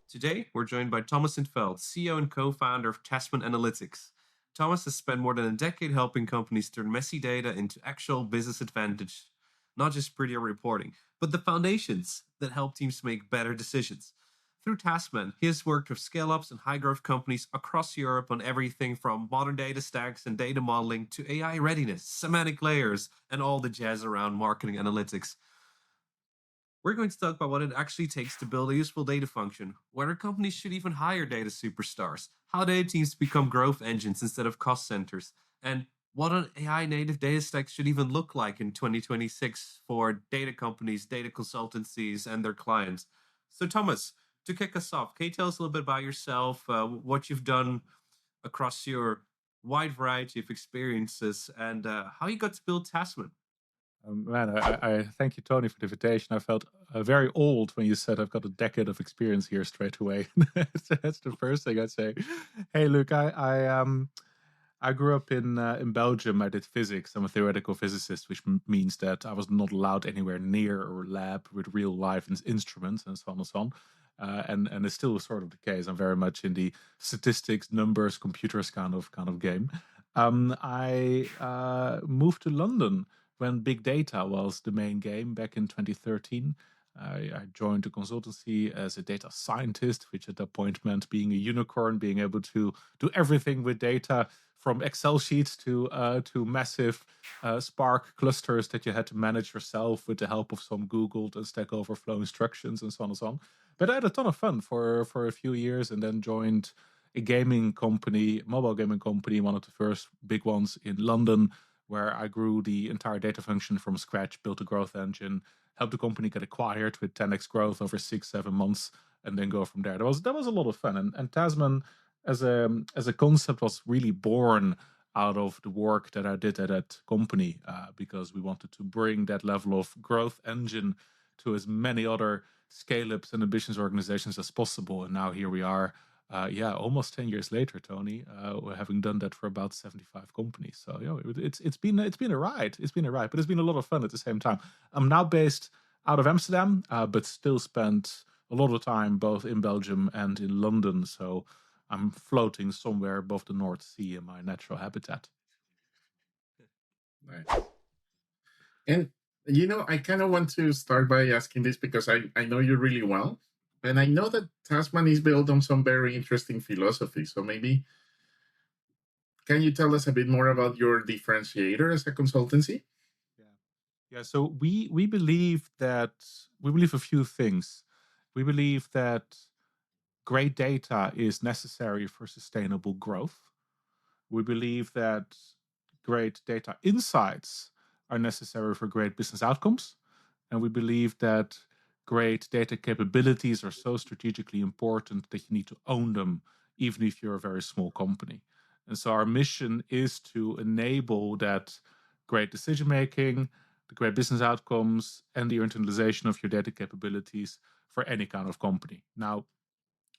Today, we're joined by Thomas and Veld, CEO and co founder of Tasman Analytics. Thomas has spent more than a decade helping companies turn messy data into actual business advantage, not just prettier reporting, but the foundations that help teams make better decisions. Through Tasman, he has worked with scale ups and high growth companies across Europe on everything from modern data stacks and data modeling to AI readiness, semantic layers, and all the jazz around marketing analytics. We're going to talk about what it actually takes to build a useful data function, whether companies should even hire data superstars, how data teams become growth engines instead of cost centers, and what an AI native data stack should even look like in 2026 for data companies, data consultancies, and their clients. So, Thomas, to kick us off, can you tell us a little bit about yourself, what you've done across your wide variety of experiences, and how you got to build Tasman? Man, I thank you, Tony, for the invitation. I felt very old when you said I've got a decade of experience here straight away. That's the first thing I'd say. Hey, look, I grew up in Belgium. I did physics. I'm a theoretical physicist, which means that I was not allowed anywhere near a lab with real life instruments and so on and so on. And it's still sort of the case. I'm very much in the statistics, numbers, computers kind of game. I moved to London when big data was the main game back in 2013. I joined a consultancy as a data scientist, which at that point meant being a unicorn, being able to do everything with data from Excel sheets to massive Spark clusters that you had to manage yourself with the help of some Googled and Stack Overflow instructions and so on and so on. But I had a ton of fun for a few years, and then joined a gaming company, mobile gaming company, one of the first big ones in London, where I grew the entire data function from scratch, built a growth engine, helped the company get acquired with 10x growth over 6-7 months, and then go from there. That was a lot of fun, and Tasman as a concept was really born out of the work that I did at that company, because we wanted to bring that level of growth engine to as many other scale ups and ambitious organizations as possible. And now here we are, yeah, almost 10 years later, Tony, we're having done that for about 75 companies. So, it's been a ride. It's been a ride, but it's been a lot of fun at the same time. I'm now based out of Amsterdam, but still spent a lot of time both in Belgium and in London. So I'm floating somewhere above the North Sea in my natural habitat. Nice. And I kind of want to start by asking this because I know you really well. And I know that Tasman is built on some very interesting philosophy. So maybe can you tell us a bit more about your differentiator as a consultancy? Yeah. Yeah. So we believe a few things. We believe that great data is necessary for sustainable growth. We believe that great data insights are necessary for great business outcomes. And we believe that great data capabilities are so strategically important that you need to own them, even if you're a very small company. And so our mission is to enable that great decision making, the great business outcomes, and the internalization of your data capabilities for any kind of company. Now,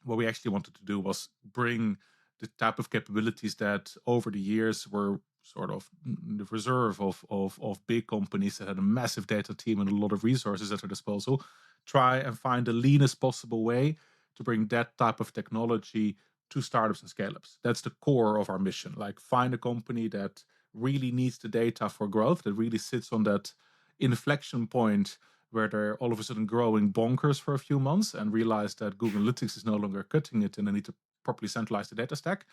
what we actually wanted to do was bring the type of capabilities that over the years were sort of the reserve of big companies that had a massive data team and a lot of resources at their disposal, try and find the leanest possible way to bring that type of technology to startups and scale-ups. That's the core of our mission. Like, find a company that really needs the data for growth, that really sits on that inflection point where they're all of a sudden growing bonkers for a few months and realize that Google Analytics is no longer cutting it and they need to properly centralize the data stack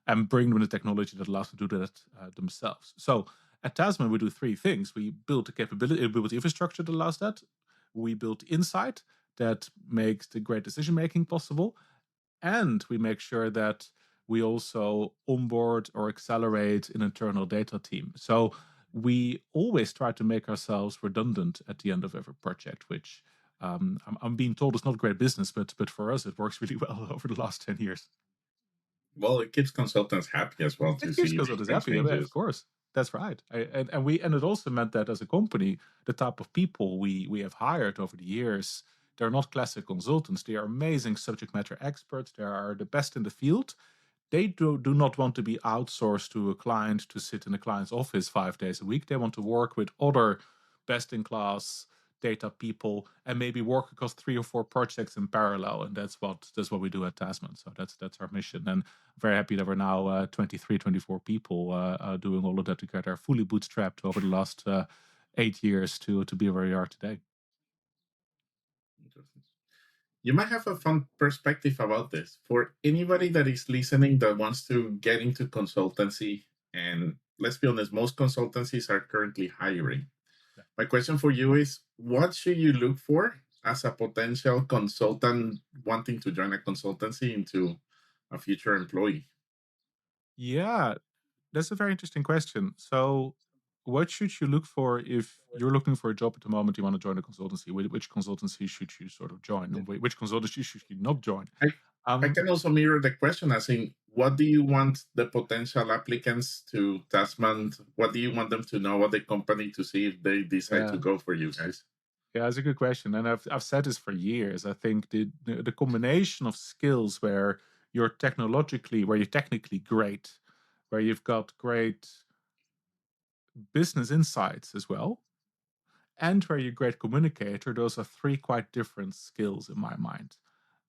and bring them the technology that allows them to do that themselves. So at Tasman, we do three things. We build the capability, we build the infrastructure that allows that. We build insight that makes the great decision making possible. And we make sure that we also onboard or accelerate an internal data team. So we always try to make ourselves redundant at the end of every project, which I'm being told is not great business, but for us it works really well over the last 10 years. Well, it keeps consultants happy as well to It keeps see consultants frequent happy, yeah, of changes. course. That's right. And it also meant that as a company, the type of people we have hired over the years, they're not classic consultants. They are amazing subject matter experts. They are the best in the field. They do not want to be outsourced to a client to sit in a client's office 5 days a week. They want to work with other best in class data people, and maybe work across 3 or 4 projects in parallel. And that's what we do at Tasman. So that's our mission. And I'm very happy that we're now 23, 24 people doing all of that together, fully bootstrapped over the last 8 years to be where we are today. Interesting. You might have a fun perspective about this. For anybody that is listening that wants to get into consultancy, and let's be honest, most consultancies are currently hiring. Yeah. My question for you is, what should you look for as a potential consultant wanting to join a consultancy into a future employee? Yeah, that's a very interesting question. So, what should you look for if you're looking for a job at the moment? You want to join a consultancy. Which consultancy should you sort of join, and which consultancy should you not join? I, I Um, can also mirror the question as in, what do you want the potential applicants to Tasman? What do you want them to know about the company to see if they decide to yeah, go for you guys? yeah, that's a good question, and I've said this for years. I think the combination of skills where you're technically great, where you've got great business insights as well, and where you're a great communicator, those are 3 quite different skills in my mind.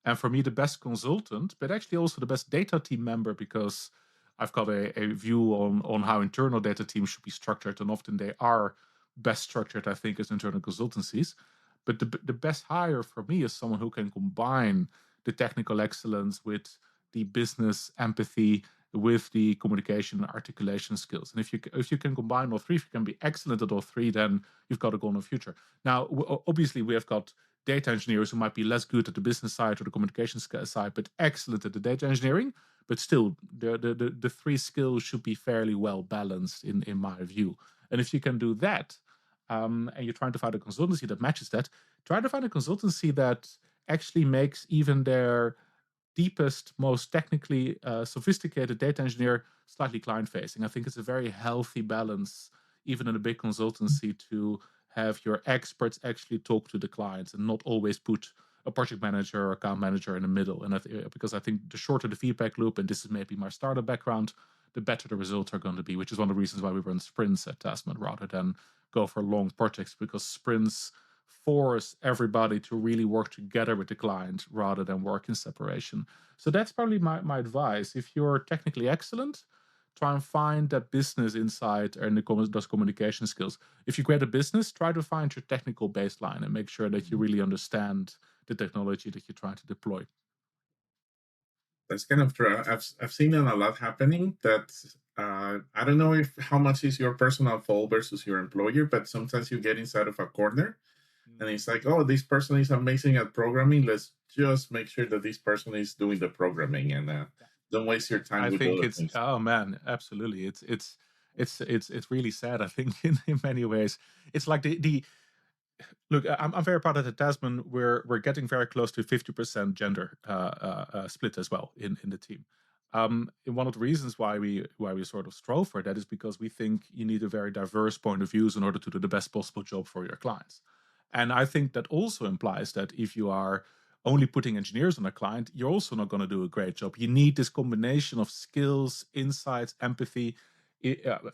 And for me, the best consultant, but actually also the best data team member, because I've got a view on how internal data teams should be structured, and often they are best structured, I think, as internal consultancies. But the best hire for me is someone who can combine the technical excellence with the business empathy, with the communication and articulation skills. And if you can combine all 3, if you can be excellent at all 3, then you've got a golden future. Now, obviously, we have got data engineers who might be less good at the business side or the communication side, but excellent at the data engineering. But still, the 3 skills should be fairly well balanced in my view. And if you can do that, and you're trying to find a consultancy that matches that, try to find a consultancy that actually makes even their deepest, most technically sophisticated data engineer slightly client facing. I think it's a very healthy balance, even in a big consultancy, to have your experts actually talk to the clients and not always put a project manager or account manager in the middle. And because I think the shorter the feedback loop, and this is maybe my startup background, the better the results are going to be, which is one of the reasons why we run sprints at Tasman rather than go for long projects, because sprints force everybody to really work together with the client rather than work in separation. So that's probably my advice. If you're technically excellent, try and find that business insight and those communication skills. If you create a business, try to find your technical baseline and make sure that you really understand the technology that you're trying to deploy. That's kind of true. I've seen it a lot happening. That I don't know if how much is your personal fault versus your employer, but sometimes you get inside of a corner, and it's like, oh, this person is amazing at programming. Let's just make sure that this person is doing the programming, and don't waste your time I with think other it's, things. oh man, absolutely. It's really sad. I think in many ways, it's like the look. I'm very proud of the Tasman. We're getting very close to 50% gender split as well in the team. And one of the reasons why we sort of strove for that is because we think you need a very diverse point of views in order to do the best possible job for your clients. And I think that also implies that if you are only putting engineers on a client, you're also not going to do a great job. You need this combination of skills, insights, empathy.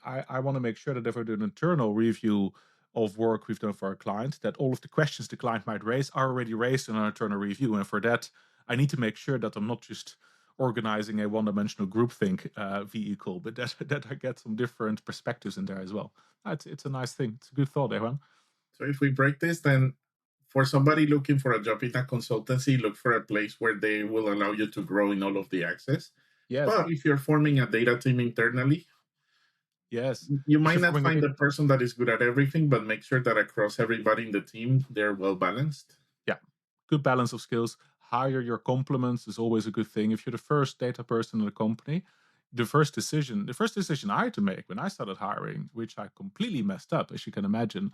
I want to make sure that if I do an internal review of work we've done for our client, that all of the questions the client might raise are already raised in an internal review. And for that, I need to make sure that I'm not just organizing a one-dimensional groupthink vehicle, but that I get some different perspectives in there as well. It's a nice thing. It's a good thought, Evan. So if we break this, then for somebody looking for a job in a consultancy, look for a place where they will allow you to grow in all of the access. Yes, But if you're forming a data team internally, yes. you If might you're not forming a find data the person that is good at everything, but make sure that across everybody in the team, they're well balanced. Yeah, good balance of skills. Hire your complements is always a good thing. If you're the first data person in the company, the first decision I had to make when I started hiring, which I completely messed up, as you can imagine,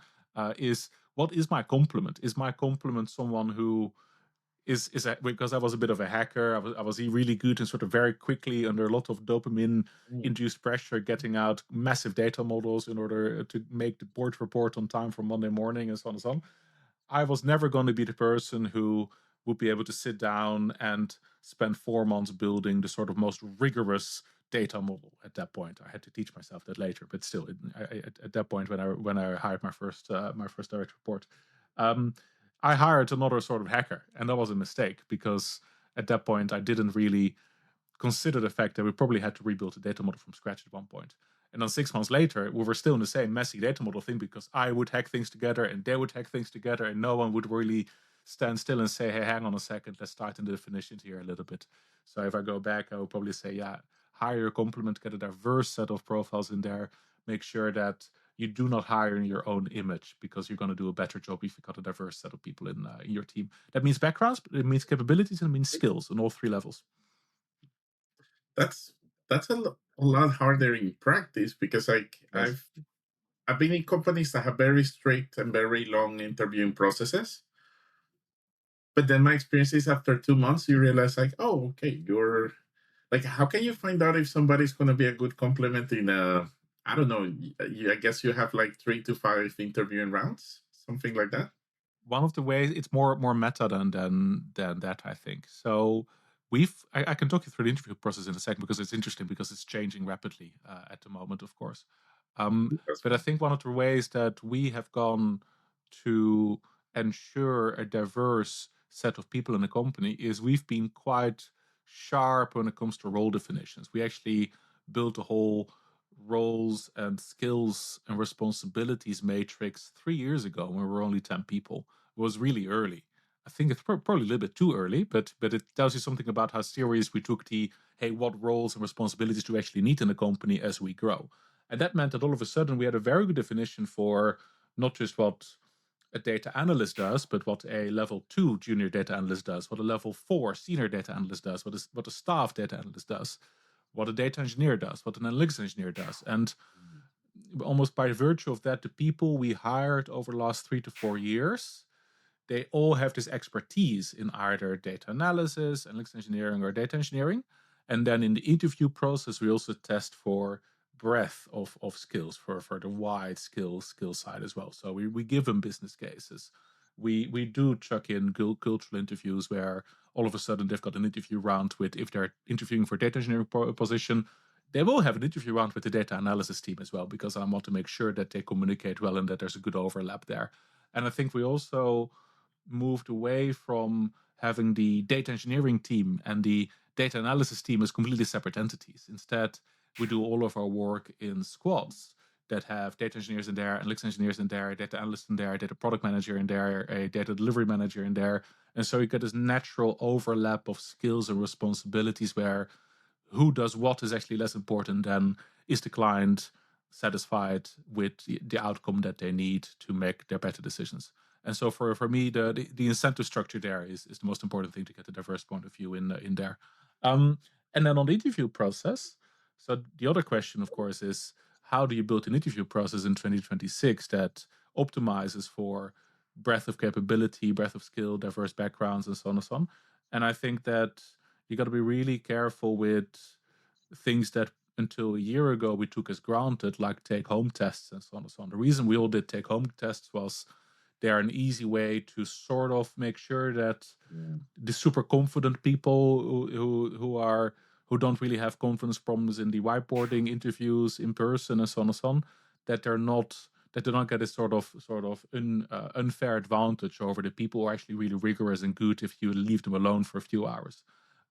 is what is my complement? Is my complement someone who because I was a bit of a hacker. I was really good and sort of very quickly under a lot of dopamine Mm. induced pressure, getting out massive data models in order to make the board report on time for Monday morning and so on and so on. I was never going to be the person who would be able to sit down and spend 4 months building the sort of most rigorous data model. At that point, I had to teach myself that later, but still, at that point, when I hired my first direct report, I hired another sort of hacker, and that was a mistake because at that point I didn't really consider the fact that we probably had to rebuild the data model from scratch at one point. And then 6 months later, we were still in the same messy data model thing because I would hack things together and they would hack things together, and no one would really stand still and say, hey, hang on a second, let's tighten the definitions here a little bit. So if I go back, I would probably say, yeah, hire a complement, get a diverse set of profiles in there, make sure that you do not hire in your own image because you're going to do a better job if you got a diverse set of people in your team. That means backgrounds, but it means capabilities, and it means skills on all three levels. That's a lot harder in practice because Yes. I've been in companies that have very strict and very long interviewing processes. But then my experience is after 2 months, you realize like, oh, okay, you're like, how can you find out if somebody's going to be a good complement in a, I don't know, I guess you have like 3 to 5 interviewing rounds, something like that. One of the ways, it's more meta than that, I think. So I can talk you through the interview process in a second because it's interesting because it's changing rapidly at the moment, of course. That's But I fine. think one of the ways that we have gone to ensure a diverse set of people in the company is we've been quite sharp when it comes to role definitions. We actually built a whole roles and skills and responsibilities matrix 3 years ago when we were only 10 people. It was really early. I think it's probably a little bit too early, but it tells you something about how serious we took the, hey, what roles and responsibilities do we actually need in the company as we grow. And that meant that all of a sudden we had a very good definition for not just what a data analyst does, but what a level 2 junior data analyst does, what a level 4 senior data analyst does, what a staff data analyst does, what a data engineer does, what an analytics engineer does. And almost by virtue of that, the people we hired over the last 3 to 4 years, they all have this expertise in either data analysis, analytics engineering, or data engineering. And then in the interview process, we also test for breadth of skills, for the wide skill side as well. So we give them business cases. We do chuck in cultural interviews where all of a sudden they've got an interview round with, if they're interviewing for data engineering position, they will have an interview round with the data analysis team as well, because I want to make sure that they communicate well and that there's a good overlap there. And I think we also moved away from having the data engineering team and the data analysis team as completely separate entities. Instead, we do all of our work in squads that have data engineers in there, analytics engineers in there, data analysts in there, data product manager in there, a data delivery manager in there. And so you get this natural overlap of skills and responsibilities where who does what is actually less important than is the client satisfied with the outcome that they need to make their better decisions. And so for me, the incentive structure there is the most important thing to get a diverse point of view in there. And then on the interview process, so the other question, of course, is how do you build an interview process in 2026 that optimizes for breadth of capability, breadth of skill, diverse backgrounds, and so on and so on. And I think that you got to be really careful with things that until a year ago we took as granted, like take home tests and so on and so on. The reason we all did take home tests was they're an easy way to sort of make sure that the super confident people who don't really have confidence problems in the whiteboarding interviews in person and so on and so on, that they don't get a sort of unfair advantage over the people who are actually really rigorous and good if you leave them alone for a few hours.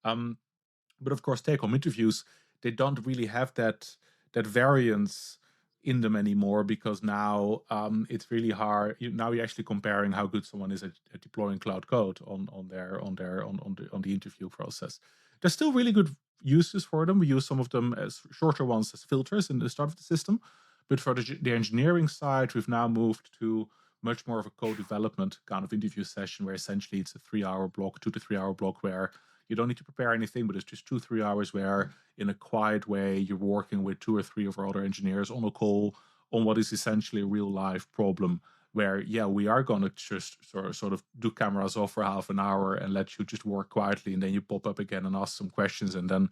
But of course, take-home interviews, they don't really have that variance in them anymore, because now it's really hard. Now you're actually comparing how good someone is at deploying cloud code on the interview process. There's still really good uses for them. We use some of them as shorter ones as filters in the start of the system. But for the engineering side, we've now moved to much more of a co-development kind of interview session, where essentially it's a 3-hour block, 2 to 3 hour block, where you don't need to prepare anything, but it's just 2-3 hours where, in a quiet way, you're working with 2 or 3 of our other engineers on a call on what is essentially a real life problem. Where, yeah, we are going to just sort of do cameras off for half an hour and let you just work quietly, and then you pop up again and ask some questions, and then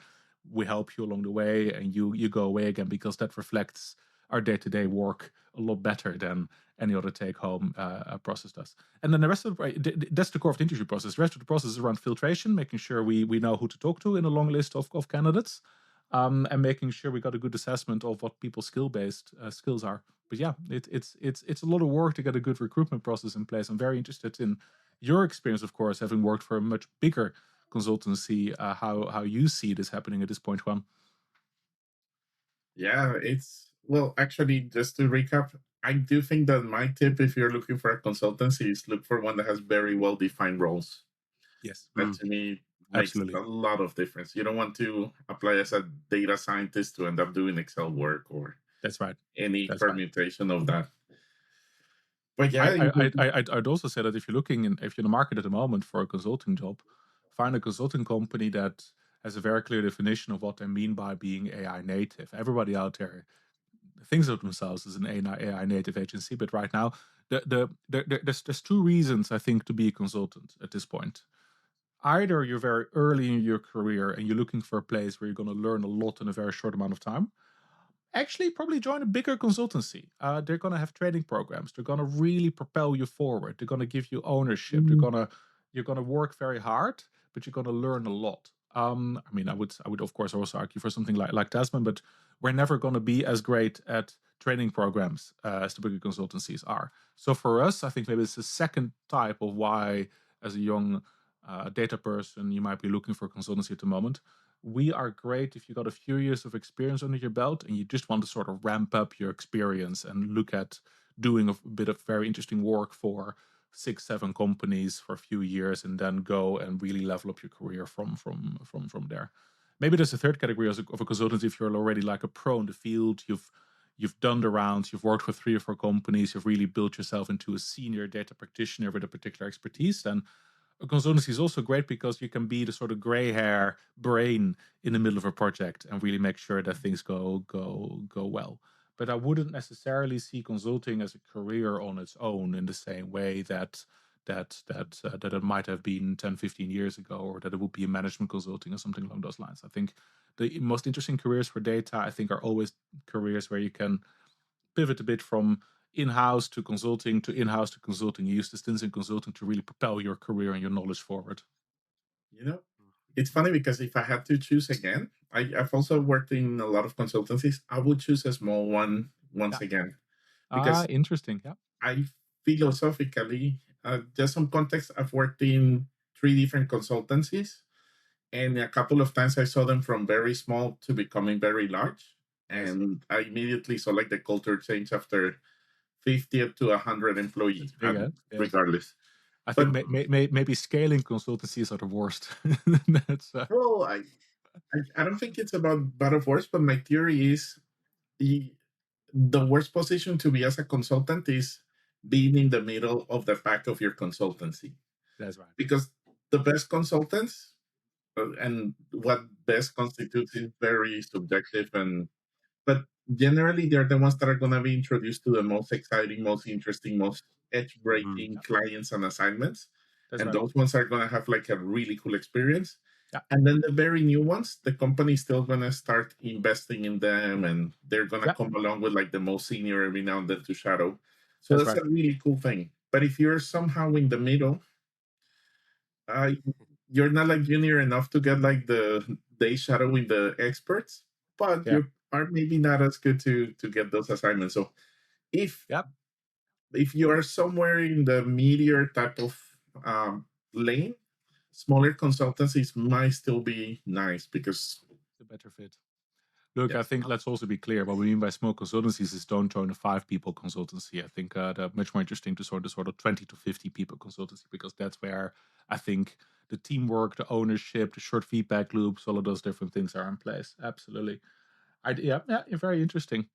we help you along the way, and you go away again, because that reflects our day-to-day work a lot better than any other take-home process does. And then the rest of that's the core of the interview process. The rest of the process is around filtration, making sure we know who to talk to in a long list of candidates, and making sure we got a good assessment of what people's skill-based skills are. But yeah, it's a lot of work to get a good recruitment process in place. I'm very interested in your experience, of course, having worked for a much bigger consultancy. How you see this happening at this point, Juan? Yeah, it's well, actually, just to recap, I do think that my tip, if you're looking for a consultancy, is look for one that has very well defined roles. Yes, That Mm. to me makes absolutely. a lot of difference. You don't want to apply as a data scientist to end up doing Excel work or That's right. any That's right. permutation of that. But yeah, I'd also say that if you're looking if you're in the market at the moment for a consulting job, find a consulting company that has a very clear definition of what they mean by being AI native. Everybody out there thinks of themselves as an AI native agency, but right now, there's two reasons I think to be a consultant at this point. Either you're very early in your career and you're looking for a place where you're going to learn a lot in a very short amount of time. Actually, probably join a bigger consultancy. They're going to have training programs. They're going to really propel you forward. They're going to give you ownership. You're going to work very hard, but you're going to learn a lot. I mean, I would of course also argue for something like Tasman, but we're never going to be as great at training programs as the bigger consultancies are. So for us, I think maybe it's the second type of why, as a young data person, you might be looking for consultancy at the moment. We are great if you got a few years of experience under your belt and you just want to sort of ramp up your experience and look at doing a bit of very interesting work for 6 7 companies for a few years and then go and really level up your career from there. Maybe there's a third category of a consultant if you're already like a pro in the field. You've done the rounds, you've worked for 3 or 4 companies, you've really built yourself into a senior data practitioner with a particular expertise. Then a consultancy is also great because you can be the sort of gray hair brain in the middle of a project and really make sure that things go well. But I wouldn't necessarily see consulting as a career on its own in the same way that it might have been 10 15 years ago, or that it would be a management consulting or something along those lines. I think the most interesting careers for data, I think, are always careers where you can pivot a bit from in-house to consulting to in-house to consulting. You use the stints in consulting to really propel your career and your knowledge forward. you know, it's funny because if I had to choose again, I've also worked in a lot of consultancies. I would choose a small one once Yeah. again because Interesting. Yeah. I philosophically, just some context, I've worked in 3 different consultancies, and a couple of times I saw them from very small to becoming very large. Yes. And I immediately saw like the culture change after 50 up to 100 employee, That's big, eh? Yes. regardless. I think But maybe scaling consultancies are the worst. That's well, I don't think it's about bad or worse, but my theory is the, the worst position to be as a consultant is being in the middle of the pack of your consultancy. that's right. Because the best consultants, and what best constitutes is very subjective, and but generally they're the ones that are going to be introduced to the most exciting, most interesting, most edge Mhm. breaking clients and assignments, That's and right. those ones are going to have like a really cool experience. Yeah. And then the very new ones, the company's still going to start investing in them, and they're going to Yeah. come along with like the most senior every now and then to shadow. So That's that's right. a really cool thing. But if you're somehow in the middle, uh, you're not like junior enough to get like the day shadowing the experts, but Yeah. you are maybe not as good to get those assignments. So if Yeah. if you are somewhere in the meteor type of um, lane, smaller consultancies might still be nice because It's a better fit. Look, I yes, think let's also be clear. What we mean by small consultancies is don't join a 5 people consultancy. I think they're much more interesting to sort of 20 to 50 people consultancy, because that's where I think the teamwork, the ownership, the short feedback loops, all of those different things are in place. Absolutely. Yeah, very interesting.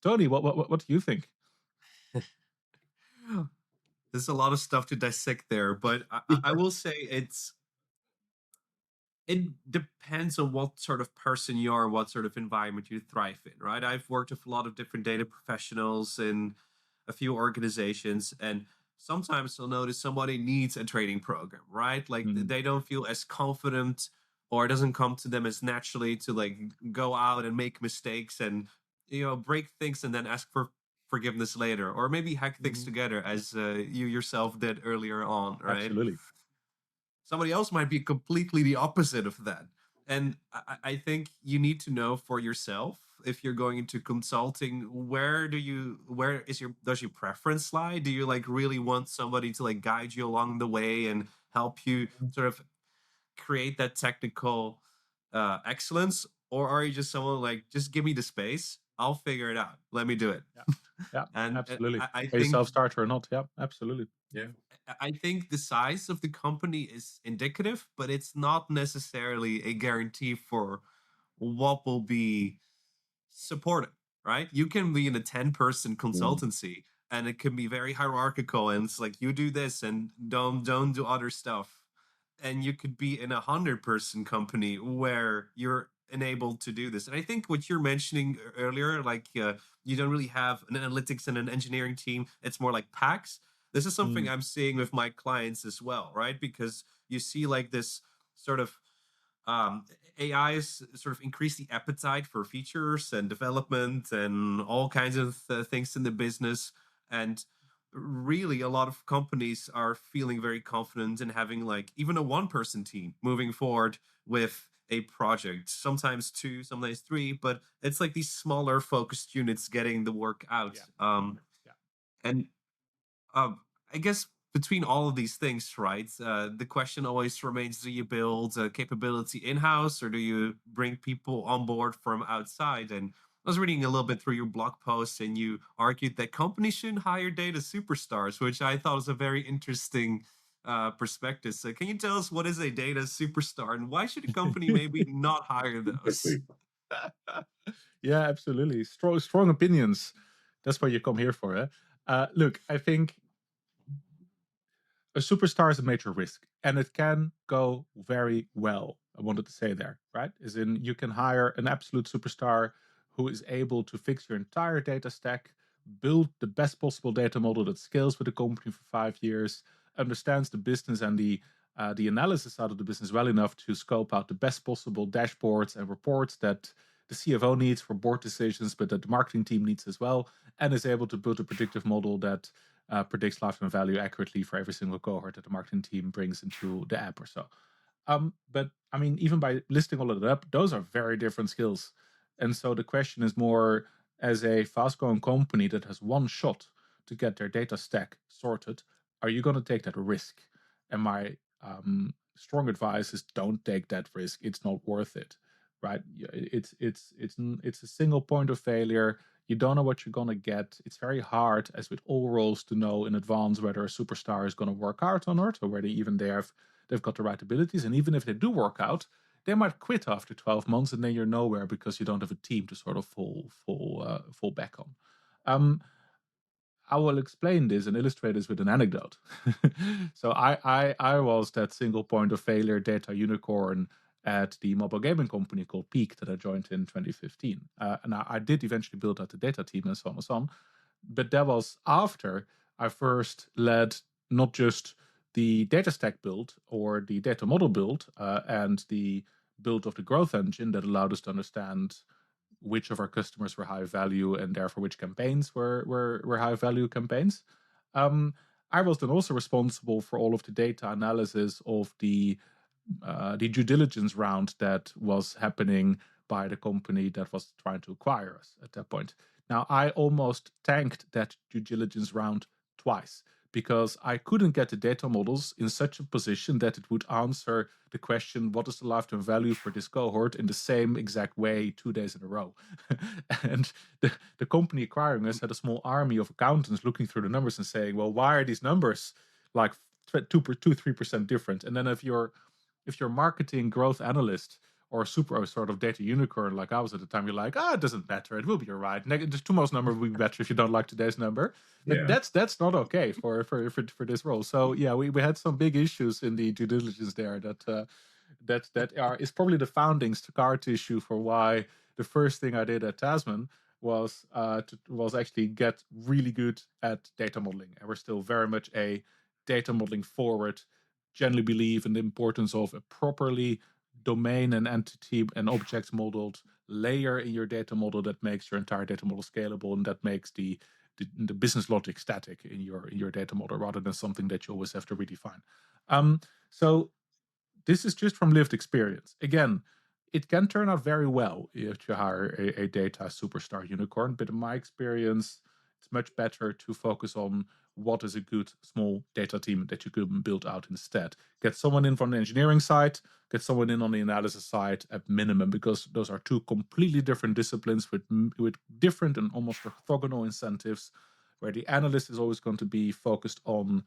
Tony, what do you think? There's a lot of stuff to dissect there, but I will say it depends on what sort of person you are, what sort of environment you thrive in, right? I've worked with a lot of different data professionals in a few organizations, and sometimes you'll notice somebody needs a training program, right? Like Mm, they don't feel as confident, or it doesn't come to them as naturally to like go out and make mistakes and break things and then ask for forgiveness later, or maybe hack things mhm. together as you yourself did earlier on, right? Absolutely. Somebody else might be completely the opposite of that. And I think you need to know for yourself if you're going into consulting, does your preference lie? Do you like really want somebody to like guide you along the way and help you sort of create that technical excellence, or are you just someone like, just give me the space, I'll figure it out, let me do it? Yeah. Yeah, And absolutely. I Are you think self-starter or not? Yeah, absolutely. Yeah. I think the size of the company is indicative, but it's not necessarily a guarantee for what will be supported, right? You can be in a 10-person Mm. consultancy and it can be very hierarchical and it's like you do this and don't do other stuff. And you could be in 100-person company where you're enabled to do this. And I think what you're mentioning earlier, like you don't really have an analytics and an engineering team, it's more like packs. This is something Mm, I'm seeing with my clients as well, right? Because you see like this sort of AIs sort of increase the appetite for features and development and all kinds of things in the business. And really, a lot of companies are feeling very confident in having like even a one-person team moving forward with a project, sometimes two, sometimes three, but it's like these smaller focused units getting the work out. yeah. Yeah. And um, I guess between all of these things, right? The question always remains: do you build a capability in house, or do you bring people on board from outside? And I was reading a little bit through your blog post, and you argued that companies shouldn't hire data superstars, which I thought was a very interesting perspective. So, can you tell us what is a data superstar, and why should a company maybe not hire those? Interesting. Yeah, absolutely. Strong opinions. That's what you come here for, eh? Look, I think a superstar is a major risk, and it can go very well. I wanted to say there, right? As in, you can hire an absolute superstar who is able to fix your entire data stack, build the best possible data model that scales with the company for 5 years, understands the business and the analysis out of the business well enough to scope out the best possible dashboards and reports that the CFO needs for board decisions, but that the marketing team needs as well, and is able to build a predictive model that predicts lifetime value accurately for every single cohort that the marketing team brings into the app or so. But I mean, even by listing all of that up, those are very different skills. And so the question is more, as a fast growing company that has one shot to get their data stack sorted, are you going to take that risk? And my strong advice is don't take that risk. It's not worth it, right? It's a single point of failure. You don't know what you're going to get. It's very hard, as with all roles, to know in advance whether a superstar is going to work out or not, or whether even they've got the right abilities. And even if they do work out, they might quit after 12 months, and then you're nowhere because you don't have a team to sort of fall back on. Um, I will explain this and illustrate this with an anecdote. So I was that single point of failure data unicorn at the mobile gaming company called Peak that I joined in 2015. And I did eventually build out the data team and so on and so on. But that was after I first led not just the data stack build or the data model build and the build of the growth engine that allowed us to understand which of our customers were high value and therefore which campaigns were high value campaigns. I was then also responsible for all of the data analysis of the due diligence round that was happening by the company that was trying to acquire us at that point. Now, I almost tanked that due diligence round twice because I couldn't get the data models in such a position that it would answer the question, what is the lifetime value for this cohort, in the same exact way 2 days in a row. And the company acquiring us had a small army of accountants looking through the numbers and saying, well, why are these numbers like 3% different? And then if you're marketing growth analyst or super sort of data unicorn like I was at the time, you're like, it doesn't matter. It will be all right. The tomorrow's number will be better if you don't like today's number. But Yeah. that's not okay for this role. So yeah, we had some big issues in the due diligence there is probably the founding scar tissue for why the first thing I did at Tasman was actually get really good at data modeling. And we're still very much a data modeling forward, generally believe in the importance of a properly domain and entity and object modeled layer in your data model that makes your entire data model scalable and that makes the business logic static in your data model rather than something that you always have to redefine. So this is just from lived experience. Again, It can turn out very well if you hire a data superstar unicorn, but in my experience, it's much better to focus on what is a good small data team that you can build out instead. Get someone in from the engineering side, get someone in on the analysis side at minimum, because those are two completely different disciplines with different and almost orthogonal incentives, where the analyst is always going to be focused on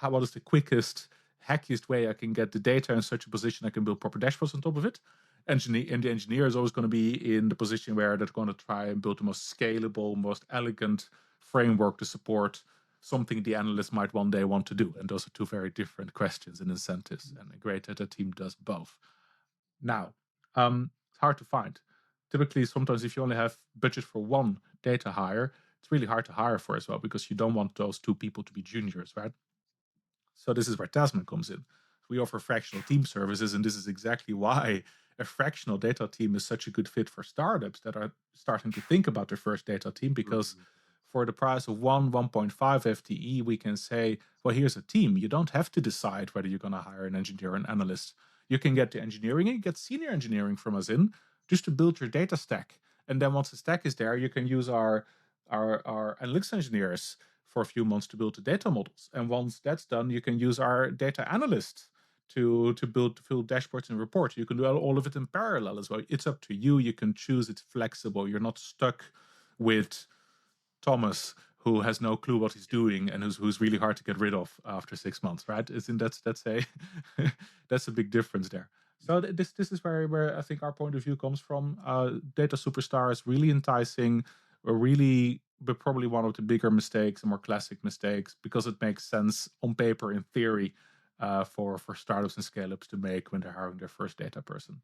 what is the quickest, hackiest way I can get the data in such a position I can build proper dashboards on top of it. And the engineer is always going to be in the position where they're going to try and build the most scalable, most elegant framework to support something the analyst might one day want to do. And those are two very different questions and incentives. And a great data team does both. Now, it's hard to find. Typically, sometimes if you only have budget for one data hire, it's really hard to hire for as well, because you don't want those two people to be juniors, right? So this is where Tasman comes in. We offer fractional team services, and this is exactly why a fractional data team is such a good fit for startups that are starting to think about their first data team, because for the price of 1.5 FTE, we can say, well, here's a team. You don't have to decide whether you're going to hire an engineer or an analyst. You can get the engineering and get senior engineering from us in just to build your data stack. And then once the stack is there, you can use our analytics engineers for a few months to build the data models. And once that's done, you can use our data analyst to build full dashboards and reports. You can do all of it in parallel as well. It's up to you. You can choose. It's flexible. You're not stuck with Thomas, who has no clue what he's doing and who's really hard to get rid of after 6 months, right? That's a that's a big difference there. So this is where I think our point of view comes from. Data superstar is really enticing, but probably one of the bigger mistakes and more classic mistakes, because it makes sense on paper, in theory, for startups and scale-ups to make when they're hiring their first data person.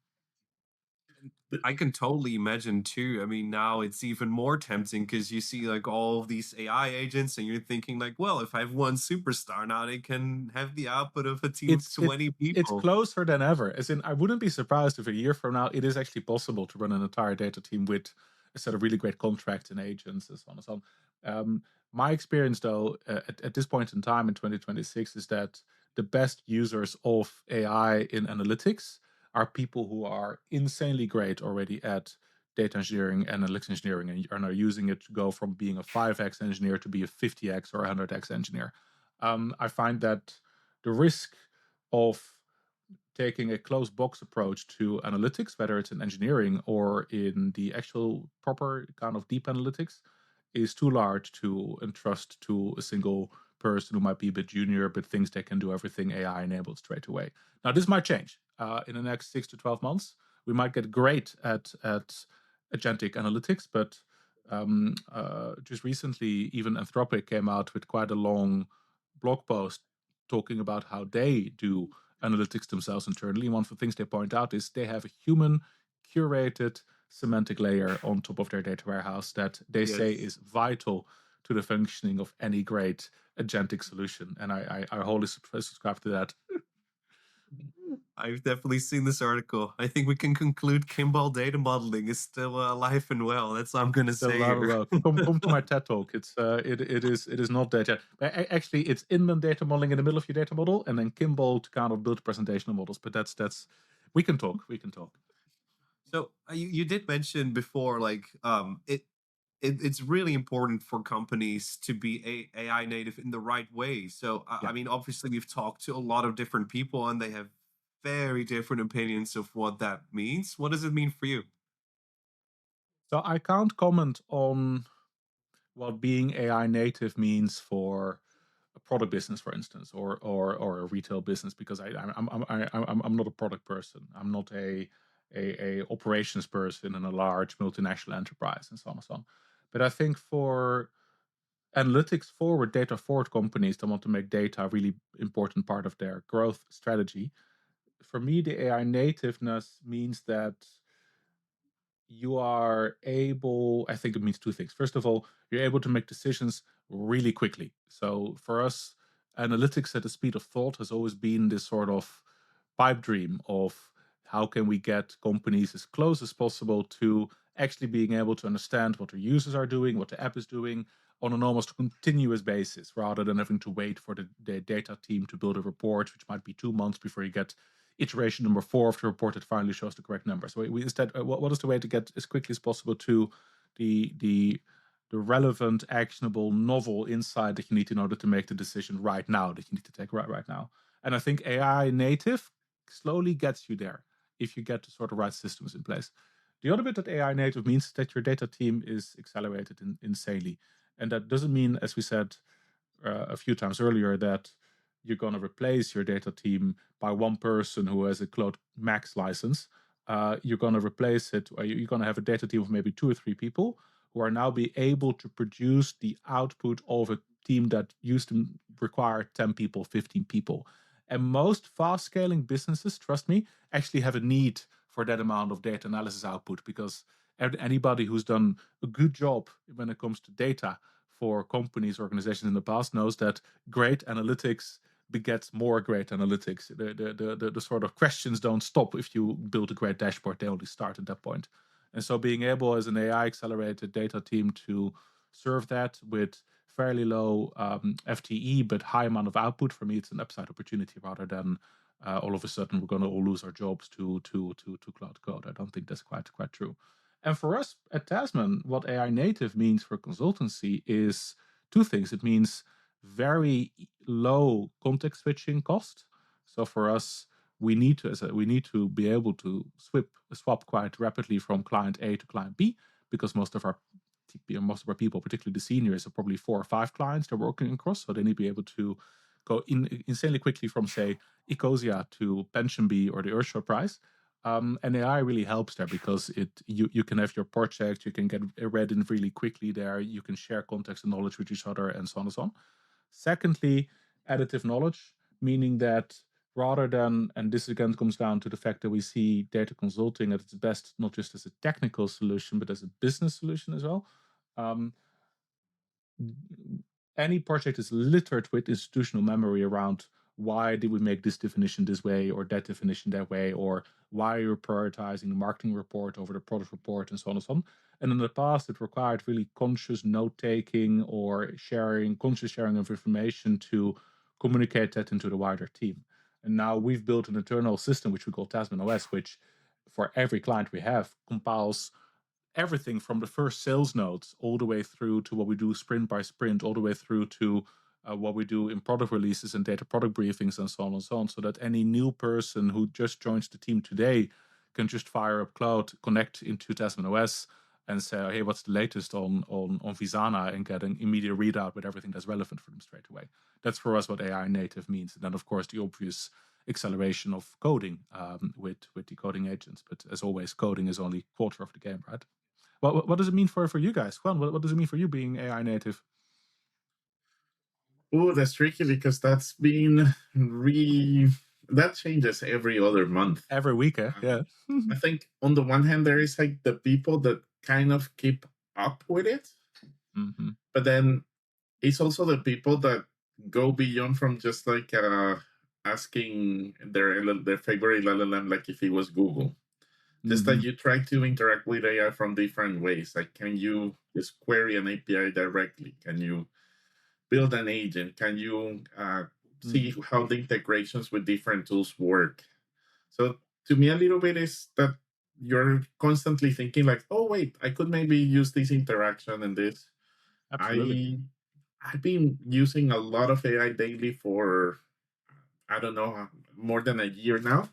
I can totally imagine too. I mean, now it's even more tempting because you see like all of these AI agents, and you're thinking like, well, if I have one superstar now, they can have the output of a team of It's 20 it's people. closer than ever. As in, I wouldn't be surprised if a year from now it is actually possible to run an entire data team with a set of really great contracts and agents and so on and so on. My experience, though, at this point in time in 2026, is that the best users of AI in analytics are people who are insanely great already at data engineering and analytics engineering, and are now using it to go from being a 5x engineer to be a 50x or 100x engineer. I find that the risk of taking a closed box approach to analytics, whether it's in engineering or in the actual proper kind of deep analytics, is too large to entrust to a single person who might be a bit junior but thinks they can do everything AI enabled straight away. Now, this might change in the next 6 to 12 months. We might get great at agentic analytics, but just recently, even Anthropic came out with quite a long blog post talking about how they do analytics themselves internally. One of the things they point out is they have a human curated semantic layer on top of their data warehouse that they say Yes. is vital to the functioning of any great agentic solution. And I wholly subscribe to that. I've definitely seen this article. I think we can conclude Kimball data modeling is still alive and well. That's what I'm gonna Still say here. well. Come to my TED talk. It is not data. Actually, it's inland data modeling in the middle of your data model, and then Kimball to kind of build presentational models. But that's we can talk. We can talk. So you did mention before, like it's really important for companies to be AI native in the right way. So Yeah. I mean, obviously, we've talked to a lot of different people, and they have very different opinions of what that means. What does it mean for you? So I can't comment on what being AI native means for a product business, for instance, or a retail business, because I'm not a product person. I'm not a operations person in a large multinational enterprise, and so on and so on. But I think for analytics forward, data forward companies that want to make data a really important part of their growth strategy, for me, the AI nativeness means that you are able, I think it means two things. First of all, you're able to make decisions really quickly. So for us, analytics at the speed of thought has always been this sort of pipe dream of how can we get companies as close as possible to actually being able to understand what their users are doing, what the app is doing on an almost continuous basis, rather than having to wait for the data team to build a report, which might be 2 months before you get iteration number 4 of the report that finally shows the correct number. So we instead, what is the way to get as quickly as possible to the relevant, actionable, novel insight that you need in order to make the decision right now, that you need to take right now. And I think AI native slowly gets you there if you get the sort of right systems in place. The other bit that AI native means that your data team is accelerated insanely. And that doesn't mean, as we said a few times earlier, that you're going to replace your data team by one person who has a Cloud Max license. You're going to replace it, or you're going to have a data team of maybe 2 or 3 people who are now be able to produce the output of a team that used to require 10 people, 15 people. And most fast scaling businesses, trust me, actually have a need for that amount of data analysis output, because anybody who's done a good job when it comes to data for companies, organizations in the past knows that great analytics begets more great analytics. The sort of questions don't stop if you build a great dashboard, they only start at that point. And so being able as an AI accelerated data team to serve that with fairly low FTE but high amount of output, for me it's an upside opportunity rather than all of a sudden we're going to all lose our jobs to cloud code. I don't think that's quite true. And for us at Tasman, what AI native means for consultancy is 2 things. It means very low context switching cost. So for us, we need to be able to swap quite rapidly from client A to client B, because most of our people, particularly the seniors, are probably 4 or 5 clients they're working across. So they need to be able to go insanely quickly from, say, Ecosia to PensionBee or the Earthshot Prize. And AI really helps there, because you can have your project, you can get read in really quickly there, you can share context and knowledge with each other, and so on and so on. Secondly, additive knowledge, meaning that rather than, and this again comes down to the fact that we see data consulting at its best not just as a technical solution, but as a business solution as well. Any project is littered with institutional memory around why did we make this definition this way or that definition that way, or why you're prioritizing the marketing report over the product report, and so on and so on. And in the past, it required really conscious note-taking or conscious sharing of information to communicate that into the wider team. And now we've built an internal system, which we call Tasman OS, which for every client we have compiles everything from the first sales notes all the way through to what we do sprint by sprint, all the way through to what we do in product releases and data product briefings, and so on and so on, so that any new person who just joins the team today can just fire up Cloud, connect into Tasman OS, and say, hey, what's the latest on Visana, and get an immediate readout with everything that's relevant for them straight away. That's for us what AI native means. And then, of course, the obvious acceleration of coding with the coding agents. But as always, coding is only a quarter of the game, right? What does it mean for you guys? Juan, what does it mean for you being AI native? Oh, that's tricky, because that's been that changes every other month. Every week, eh? Yeah. I think on the one hand, there is like the people that kind of keep up with it. Mm-hmm. But then it's also the people that go beyond from just like asking their favorite LLM, like if it was Google. Just that you try to interact with AI from different ways. Like, can you just query an API directly? Can you build an agent? Can you see how the integrations with different tools work? So to me, a little bit is that you're constantly thinking like, oh, wait, I could maybe use this interaction and this. Absolutely. I've been using a lot of AI daily for, I don't know, more than a year now.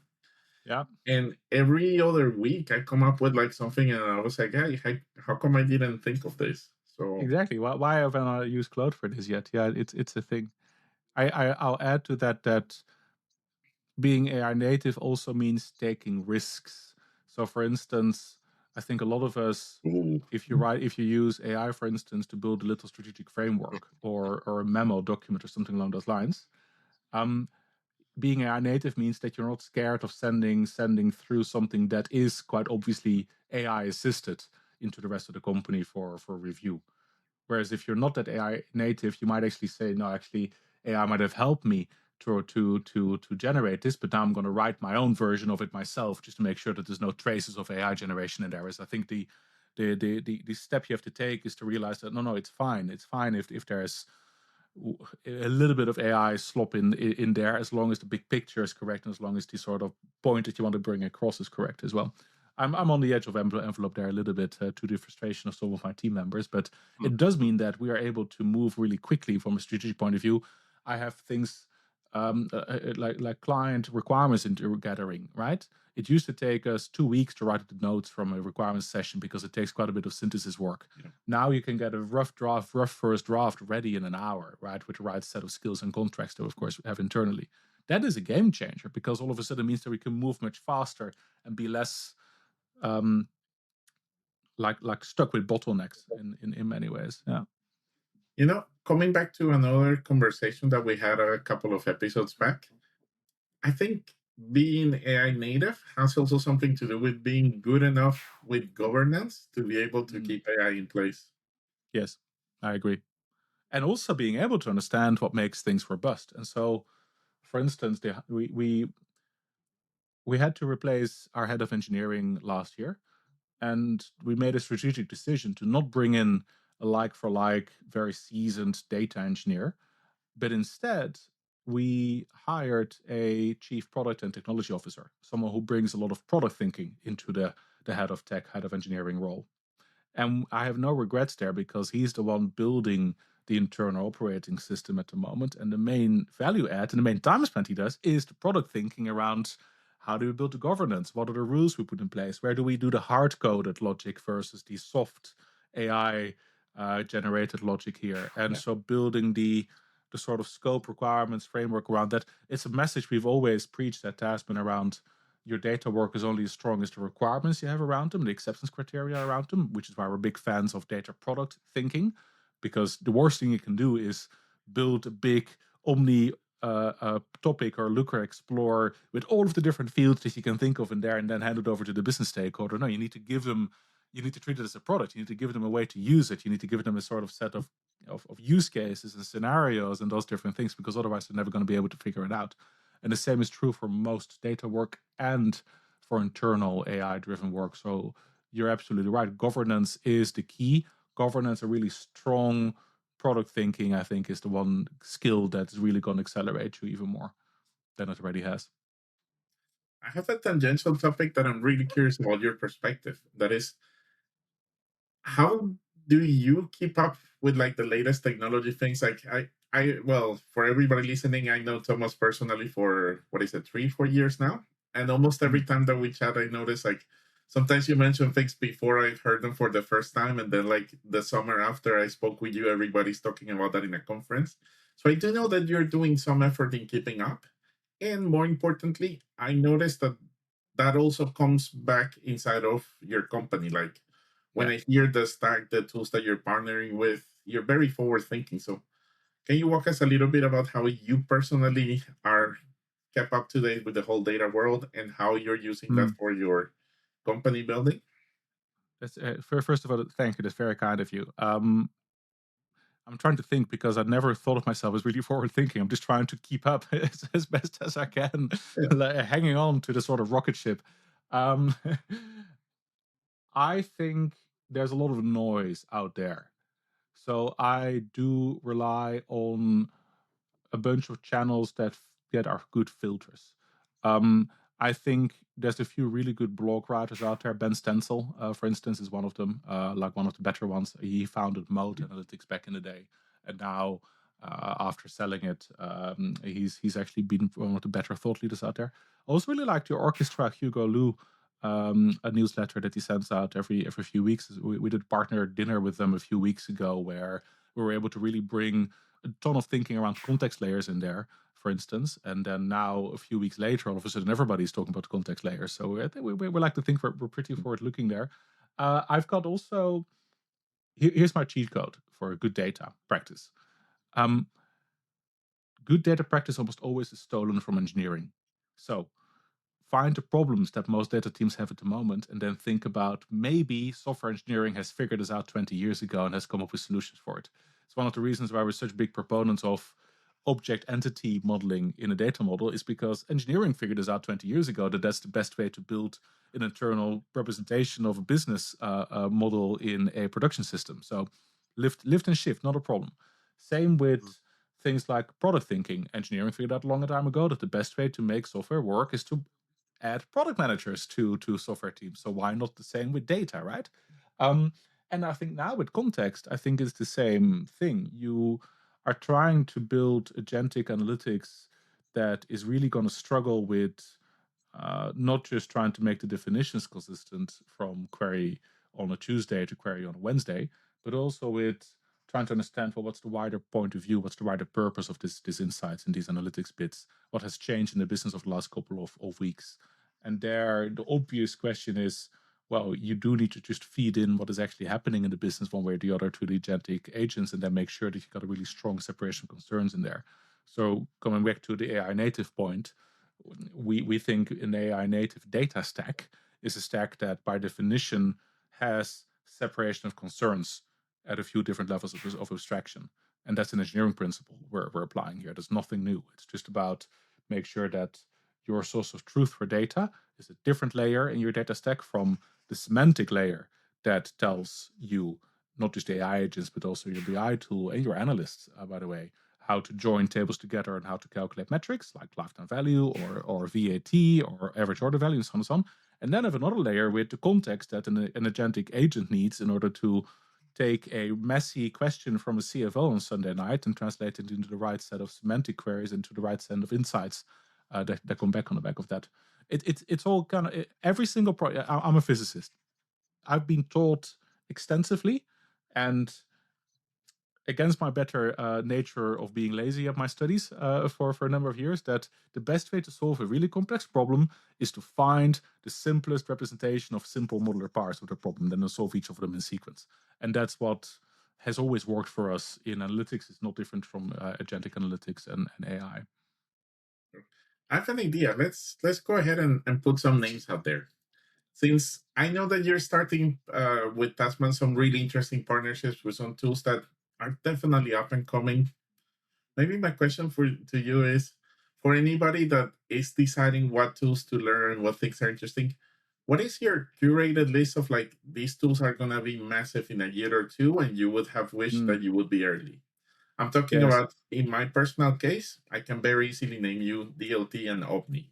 Yeah. And every other week I come up with like something, and I was like, hey, how come I didn't think of this? So exactly. Why haven't I used Cloud for this yet? Yeah, it's a thing. I'll add to that being AI native also means taking risks. So for instance, I think a lot of us, if you use AI, for instance, to build a little strategic framework or a memo document or something along those lines, being AI native means that you're not scared of sending through something that is quite obviously AI assisted into the rest of the company for review. Whereas if you're not that AI native, you might actually say, no, actually AI might have helped me to generate this, but now I'm going to write my own version of it myself just to make sure that there's no traces of AI generation in there. Whereas I think the step you have to take is to realize that no, it's fine. It's fine if there's a little bit of AI slop in there, as long as the big picture is correct and as long as the sort of point that you want to bring across is correct as well. I'm on the edge of envelope there a little bit, to the frustration of some of my team members, but it does mean that we are able to move really quickly from a strategic point of view. I have things like client requirements gathering, right? It used to take us 2 weeks to write the notes from a requirements session because it takes quite a bit of synthesis work. Yeah. Now you can get a rough first draft ready in an hour, right? With the right set of skills and contracts that, of course, we have internally. That is a game changer because all of a sudden it means that we can move much faster and be less like stuck with bottlenecks in many ways. Yeah. Coming back to another conversation that we had a couple of episodes back, I think being AI native has also something to do with being good enough with governance to be able to keep AI in place. Yes, I agree. And also being able to understand what makes things robust. And so, for instance, we had to replace our head of engineering last year, and we made a strategic decision to not bring in a like for like, very seasoned data engineer, but instead we hired a chief product and technology officer, someone who brings a lot of product thinking into the head of tech, head of engineering role. And I have no regrets there because he's the one building the internal operating system at the moment. And the main value add and the main time spent he does is the product thinking around how do we build the governance? What are the rules we put in place? Where do we do the hard coded logic versus the soft AI generated logic here? And so building the sort of scope requirements framework around that. It's a message we've always preached at Tasman around your data work is only as strong as the requirements you have around them, the acceptance criteria around them, which is why we're big fans of data product thinking, because the worst thing you can do is build a big omni topic or looker explore with all of the different fields that you can think of in there and then hand it over to the business stakeholder. No, you need to give them, you need to treat it as a product. You need to give them a way to use it. You need to give them a sort of set of use cases and scenarios and those different things, because otherwise they're never going to be able to figure it out. And the same is true for most data work and for internal AI driven work. So you're absolutely right. Governance is the key. Governance, a really strong product thinking, I think, is the one skill that's really going to accelerate you even more than it already has. I have a tangential topic that I'm really curious about your perspective. That is, how do you keep up with like the latest technology things? Like well, for everybody listening, I know Thomas personally for what is it, 3-4 years now, and almost every time that we chat, I notice like sometimes you mention things before I've heard them for the first time, and then like the summer after I spoke with you, everybody's talking about that in a conference. So I do know that you're doing some effort in keeping up, and more importantly, I noticed that that also comes back inside of your company. Like when I hear the stack, the tools that you're partnering with, you're very forward thinking. So can you walk us a little bit about how you personally are kept up to date with the whole data world and how you're using that for your company building? That's, first of all, thank you. That's very kind of you. I'm trying to think because I never thought of myself as really forward thinking. I'm just trying to keep up as best as I can, Yeah. like, hanging on to the sort of rocket ship. Um, I think there's a lot of noise out there. So I do rely on a bunch of channels that are good filters. Um, I think there's a few really good blog writers out there. Ben Stencil, for instance, is one of them, like one of the better ones. He founded Mode Analytics back in the day, and now after selling it, he's actually been one of the better thought leaders out there. I also really like the Orchestra Hugo Liu, a newsletter that he sends out every few weeks. We did partner dinner with them a few weeks ago, where we were able to really bring a ton of thinking around context layers in there, for instance. And then now, a few weeks later, all of a sudden, everybody's talking about context layers. So I think we like to think we're pretty forward looking there. I've got also, here's my cheat code for good data practice. Good data practice almost always is stolen from engineering. So find the problems that most data teams have at the moment and then think about maybe software engineering has figured this out 20 years ago and has come up with solutions for it. It's one of the reasons why we're such big proponents of object entity modeling in a data model, is because engineering figured this out 20 years ago, that that's the best way to build an internal representation of a business model in a production system. So lift and shift, not a problem. Same with things like product thinking. Engineering figured out a long time ago that the best way to make software work is to add product managers to software teams. So why not the same with data, right? Um, and I think now with context, I think it's the same thing. You are trying to build agentic analytics that is really going to struggle with not just trying to make the definitions consistent from query on a Tuesday to query on a Wednesday, but also with trying to understand, well, what's the wider point of view, what's the wider purpose of this insights and these analytics bits, what has changed in the business of the last couple of weeks. And there, the obvious question is, well, you do need to just feed in what is actually happening in the business one way or the other to the agentic agents, and then make sure that you've got a really strong separation of concerns in there. So coming back to the AI native point, we think an AI native data stack is a stack that by definition has separation of concerns at a few different levels of abstraction. And that's an engineering principle we're applying here. There's nothing new. It's just about make sure that your source of truth for data is a different layer in your data stack from the semantic layer that tells you not just AI agents, but also your BI tool and your analysts, by the way, how to join tables together and how to calculate metrics like lifetime value or VAT or average order value and so on and so on. And then have another layer with the context that an agentic agent needs in order to take a messy question from a CFO on Sunday night and translate it into the right set of semantic queries, into the right set of insights that come back on the back of that. It's all kind of every single project. I'm a physicist. I've been taught extensively, and against my better nature of being lazy at my studies for a number of years, that the best way to solve a really complex problem is to find the simplest representation of simple modular parts of the problem, then to solve each of them in sequence. And that's what has always worked for us in analytics. It's not different from agentic analytics and AI. I have an idea. Let's go ahead and put some names out there. Since I know that you're starting with Tasman some really interesting partnerships with some tools that are definitely up and coming. Maybe my question to you is, for anybody that is deciding what tools to learn, what things are interesting, what is your curated list of like these tools are gonna be massive in a year or two, and you would have wished that you would be early? I'm talking Yes. about in my personal case, I can very easily name you DLT and Omni,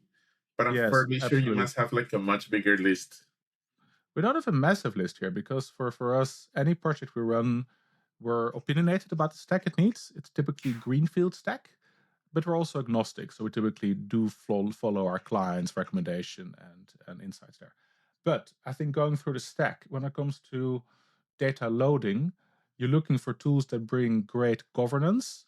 but I'm Yes, fairly sure you absolutely. must have like a much bigger list. We don't have a massive list here because for us, any project we run, we're opinionated about the stack it needs. It's typically greenfield stack, but we're also agnostic. So we typically do follow our clients' recommendation and insights there. But I think going through the stack, when it comes to data loading, you're looking for tools that bring great governance,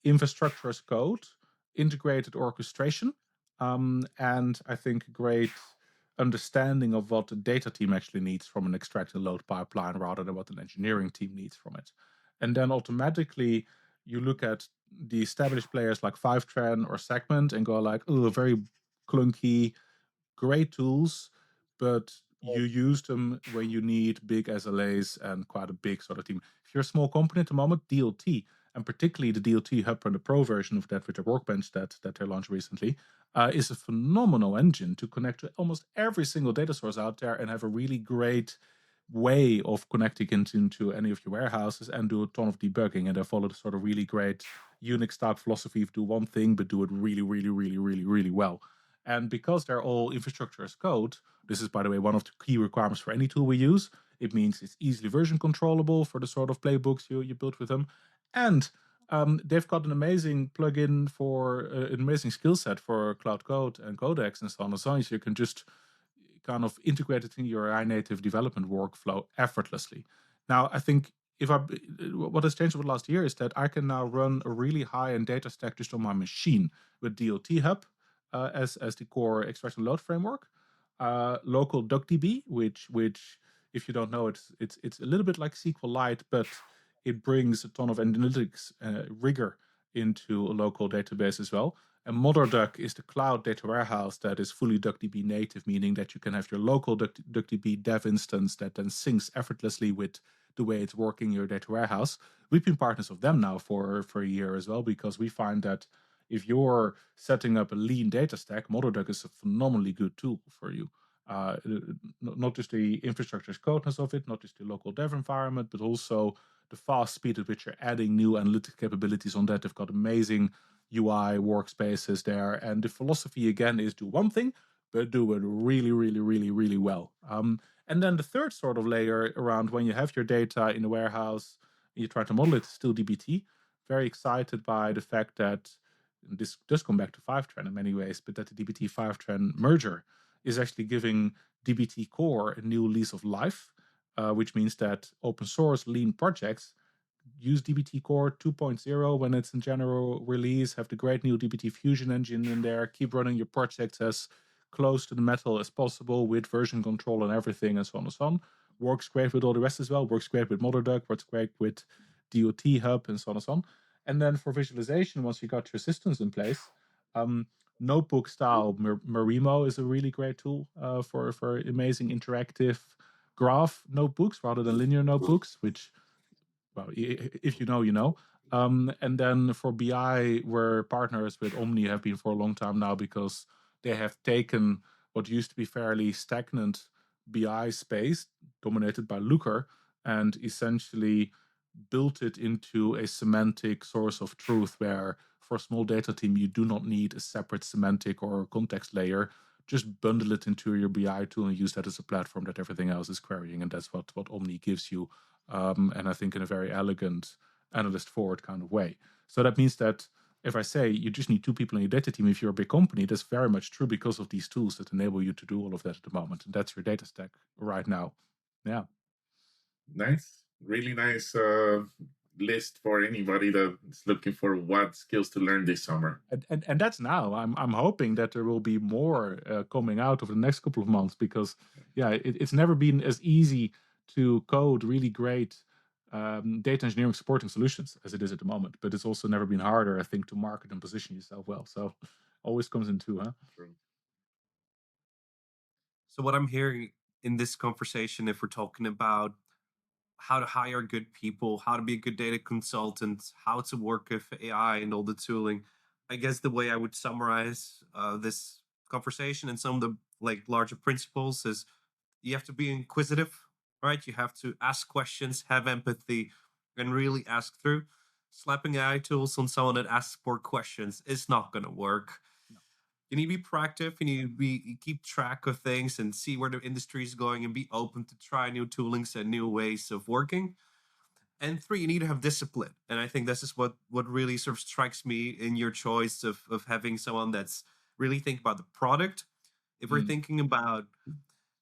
infrastructure as code, integrated orchestration, and I think great understanding of what the data team actually needs from an extract and load pipeline rather than what an engineering team needs from it. And then automatically you look at the established players like Fivetran or Segment and go like, oh, very clunky, great tools, but you use them when you need big SLAs and quite a big sort of team. If you're a small company at the moment, DLT, and particularly the DLT Hub and the Pro version of that with the Workbench that they launched recently, is a phenomenal engine to connect to almost every single data source out there and have a really great way of connecting into any of your warehouses and do a ton of debugging. And they follow the sort of really great Unix type philosophy of do one thing, but do it really, really, really, really, really well. And because they're all infrastructure as code, this is, by the way, one of the key requirements for any tool we use. It means it's easily version controllable for the sort of playbooks you build with them. And they've got an amazing plugin for an amazing skill set for Cloud Code and Codex and so on and so on. So you can just kind of integrate it in your AI native development workflow effortlessly. Now, I think what has changed over the last year is that I can now run a really high-end data stack just on my machine with DLT Hub as the core extract and load framework. Local DuckDB, which if you don't know, it's a little bit like SQLite, but it brings a ton of analytics rigor into a local database as well. And MotherDuck is the cloud data warehouse that is fully DuckDB native, meaning that you can have your local DuckDB dev instance that then syncs effortlessly with the way it's working in your data warehouse. We've been partners of them now for a year as well, because we find that if you're setting up a lean data stack, MotherDuck is a phenomenally good tool for you. Not just the infrastructure as codeness of it, not just the local dev environment, but also the fast speed at which you're adding new analytic capabilities on that. They've got amazing UI workspaces there. And the philosophy, again, is do one thing, but do it really, really, really, really well. And then the third sort of layer around when you have your data in a warehouse, you try to model it, is still DBT. Very excited by the fact that this does come back to Fivetran in many ways, but that the DBT Fivetran merger is actually giving DBT Core a new lease of life, which means that open source lean projects use DBT Core 2.0 when it's in general release, have the great new DBT Fusion engine in there, keep running your projects as close to the metal as possible with version control and everything, and so on and so on. Works great with all the rest as well, works great with MotherDuck, works great with DOT Hub, and so on and so on. And then for visualization, once you got your systems in place, notebook style Marimo is a really great tool for amazing interactive graph notebooks rather than linear notebooks, which, well, if you know, you know. And then for BI, we're partners with Omni, have been for a long time now, because they have taken what used to be fairly stagnant BI space dominated by Looker and essentially built it into a semantic source of truth where for a small data team, you do not need a separate semantic or context layer. Just bundle it into your BI tool and use that as a platform that everything else is querying. And that's what Omni gives you. And I think in a very elegant analyst forward kind of way. So that means that if I say you just need 2 people in your data team, if you're a big company, that's very much true because of these tools that enable you to do all of that at the moment. And that's your data stack right now. Yeah. Nice. Really nice list for anybody that's looking for what skills to learn this summer. And that's now. I'm hoping that there will be more coming out over the next couple of months, because it's never been as easy to code really great data engineering supporting solutions as it is at the moment. But it's also never been harder, I think, to market and position yourself well. So always comes in two, huh? True. So what I'm hearing in this conversation, if we're talking about how to hire good people, how to be a good data consultant, how to work with AI and all the tooling, I guess the way I would summarize this conversation and some of the like larger principles is you have to be inquisitive, right? You have to ask questions, have empathy, and really ask through. Slapping AI tools on someone that asks more questions is not going to work. You need to be proactive. You need to be keep track of things and see where the industry is going and be open to try new toolings and new ways of working. And 3, you need to have discipline. And I think this is what really sort of strikes me in your choice of having someone that's really think about the product. If we're thinking about,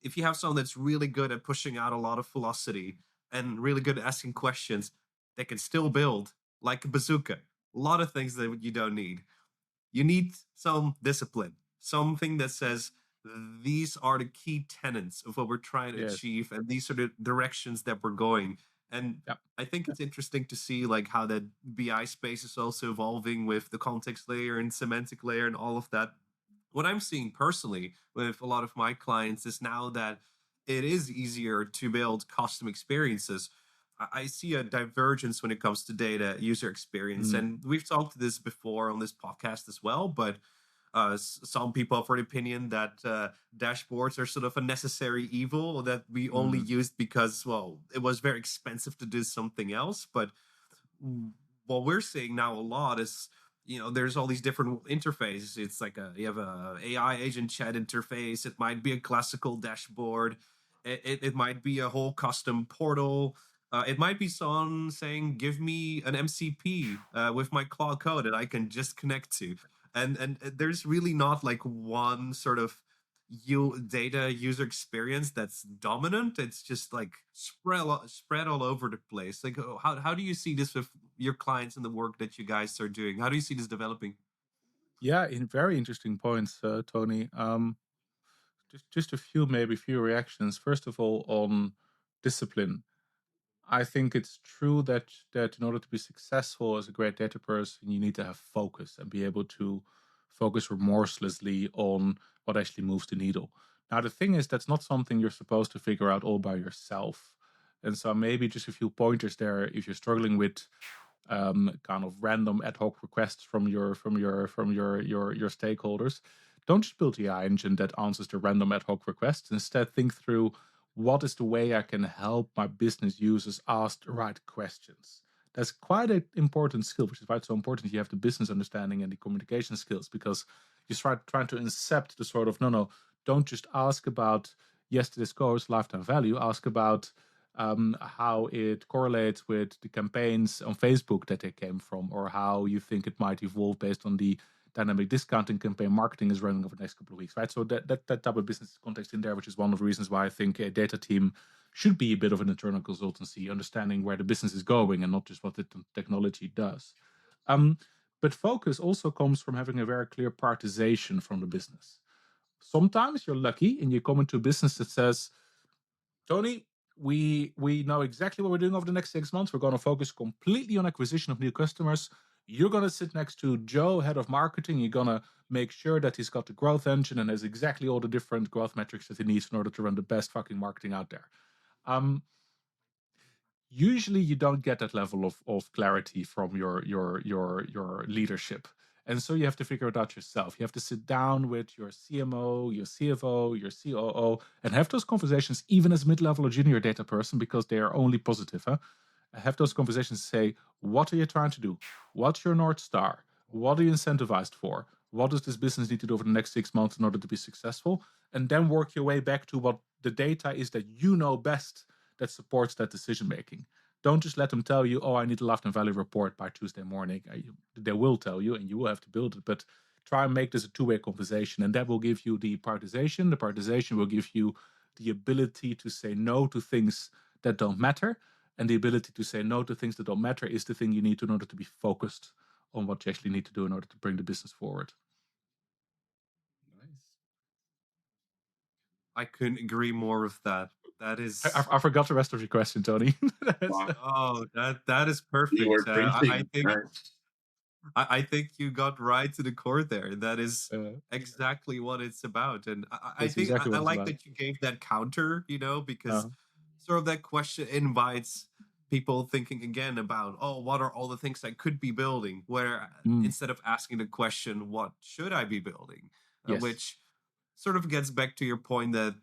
if you have someone that's really good at pushing out a lot of velocity and really good at asking questions, they can still build like a bazooka. A lot of things that you don't need. You need some discipline, something that says these are the key tenets of what we're trying to achieve, and these are the directions that we're going. And I think it's interesting to see like how that BI space is also evolving with the context layer and semantic layer and all of that. What I'm seeing personally with a lot of my clients is now that it is easier to build custom experiences. I see a divergence when it comes to data user experience. And we've talked this before on this podcast as well, but some people have the opinion that dashboards are sort of a necessary evil that we only used because, well, it was very expensive to do something else. But what we're seeing now a lot is, there's all these different interfaces. It's like you have a AI agent chat interface. It might be a classical dashboard. It might be a whole custom portal. It might be someone saying, "Give me an MCP with my Claude code that I can just connect to." And there's really not like one sort of data user experience that's dominant. It's just like spread all over the place. Like, how do you see this with your clients and the work that you guys are doing? How do you see this developing? Yeah, very interesting points, Tony. Just a few reactions. First of all, on discipline. I think it's true that in order to be successful as a great data person, you need to have focus and be able to focus remorselessly on what actually moves the needle. Now, the thing is, that's not something you're supposed to figure out all by yourself. And so maybe just a few pointers there if you're struggling with kind of random ad hoc requests from your stakeholders. Don't just build the AI engine that answers the random ad hoc requests. Instead, think through what is the way I can help my business users ask the right questions? That's quite an important skill, which is why it's so important you have the business understanding and the communication skills, because you start trying to incept the sort of, no, don't just ask about yesterday's scores, lifetime value, ask about how it correlates with the campaigns on Facebook that they came from, or how you think it might evolve based on the dynamic discounting campaign marketing is running over the next couple of weeks, right? So that type of business context in there, which is one of the reasons why I think a data team should be a bit of an internal consultancy, understanding where the business is going and not just what the technology does. But focus also comes from having a very clear prioritization from the business. Sometimes you're lucky and you come into a business that says, Tony, we know exactly what we're doing over the next 6 months. We're going to focus completely on acquisition of new customers. You're going to sit next to Joe, head of marketing. You're going to make sure that he's got the growth engine and has exactly all the different growth metrics that he needs in order to run the best fucking marketing out there. Usually you don't get that level of clarity from your leadership. And so you have to figure it out yourself. You have to sit down with your CMO, your CFO, your COO, and have those conversations, even as mid-level or junior data person, because they are only positive. Have those conversations, say, what are you trying to do? What's your North Star? What are you incentivized for? What does this business need to do over the next 6 months in order to be successful? And then work your way back to what the data is that you know best that supports that decision making. Don't just let them tell you, oh, I need a lifetime value report by Tuesday morning. They will tell you, and you will have to build it. But try and make this a two-way conversation, and that will give you the prioritization. The prioritization will give you the ability to say no to things that don't matter, and the ability to say no to things that don't matter is the thing you need in order to be focused on what you actually need to do in order to bring the business forward. Nice. I couldn't agree more with that. That is. I forgot the rest of your question, Tony. Oh, that is You were perfect. preaching. I think you got right to the core there. That is exactly what it's about. And I think exactly what I it's like about. that you gave that counter, because sort of that question invites people thinking again about, oh, what are all the things I could be building? Where instead of asking the question, what should I be building? Yes. Which sort of gets back to your point that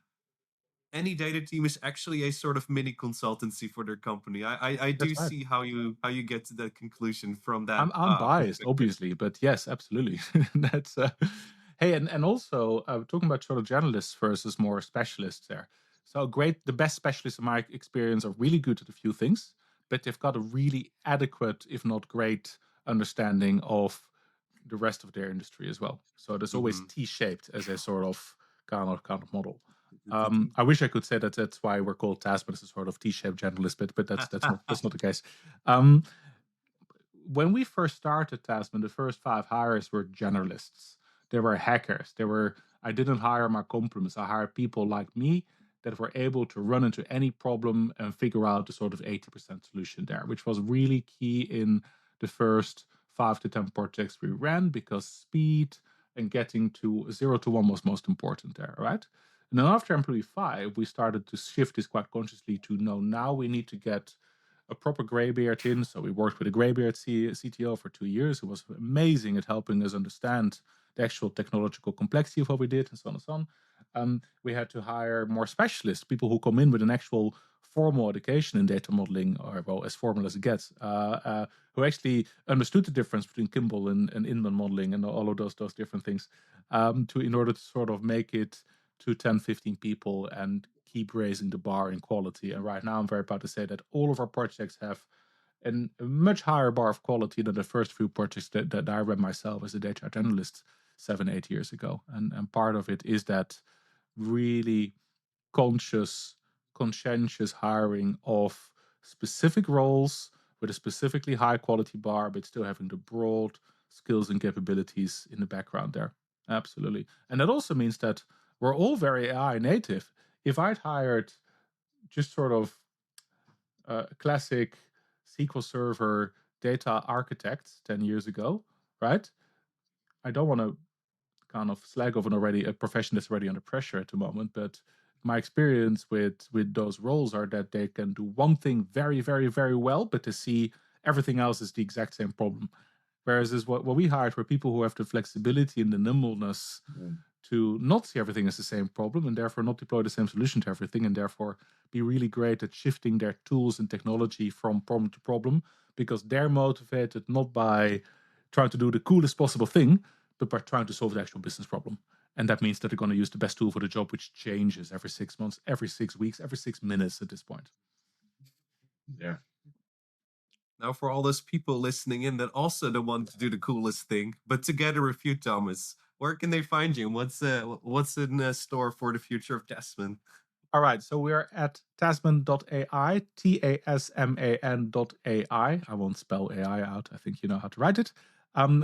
any data team is actually a sort of mini consultancy for their company. I do That's right. see how you get to that conclusion from that. I'm biased, perspective. obviously, but yes, absolutely. That's hey, and also talking about sort of generalists versus more specialists there. So great, the best specialists in my experience are really good at a few things, but they've got a really adequate, if not great, understanding of the rest of their industry as well. So there's always T-shaped as a sort of kind of model. I wish I could say that that's why we're called Tasman as a sort of T-shaped generalist, but that's not the case. When we first started Tasman, the first 5 hires were generalists. They were hackers. I didn't hire my compliments. I hired people like me that were able to run into any problem and figure out the sort of 80% solution there, which was really key in the first 5 to 10 projects we ran, because speed and getting to 0 to 1 was most important there, right? And then after employee 5, we started to shift this quite consciously to no, now we need to get a proper graybeard in. So we worked with a graybeard CTO for 2 years, who was amazing at helping us understand the actual technological complexity of what we did, and so on and so on. We had to hire more specialists, people who come in with an actual formal education in data modeling, or well, as formal as it gets, who actually understood the difference between Kimball and Inman modeling and all of those different things, in order to sort of make it to 10, 15 people and keep raising the bar in quality. And right now I'm very proud to say that all of our projects have a much higher bar of quality than the first few projects that I ran myself as a data journalist 7-8 years ago. And part of it is that really conscientious hiring of specific roles with a specifically high quality bar, but still having the broad skills and capabilities in the background there. Absolutely. And that also means that we're all very AI native. If I'd hired just sort of classic SQL Server data architects 10 years ago, right? I don't want to kind of slag off a profession that's already under pressure at the moment, but my experience with those roles are that they can do one thing very, very, very well, but to see everything else is the exact same problem. Whereas what we hired were people who have the flexibility and the nimbleness to not see everything as the same problem and therefore not deploy the same solution to everything, and therefore be really great at shifting their tools and technology from problem to problem, because they're motivated not by trying to do the coolest possible thing, but by trying to solve the actual business problem. And that means that they're going to use the best tool for the job, which changes every 6 months, every 6 weeks, every 6 minutes at this point. Yeah. Now, for all those people listening in that also don't want to do the coolest thing, but together with you, Thomas, where can they find you? What's in store for the future of Tasman? All right, so we're at tasman.ai, tasman.ai. I won't spell AI out. I think you know how to write it.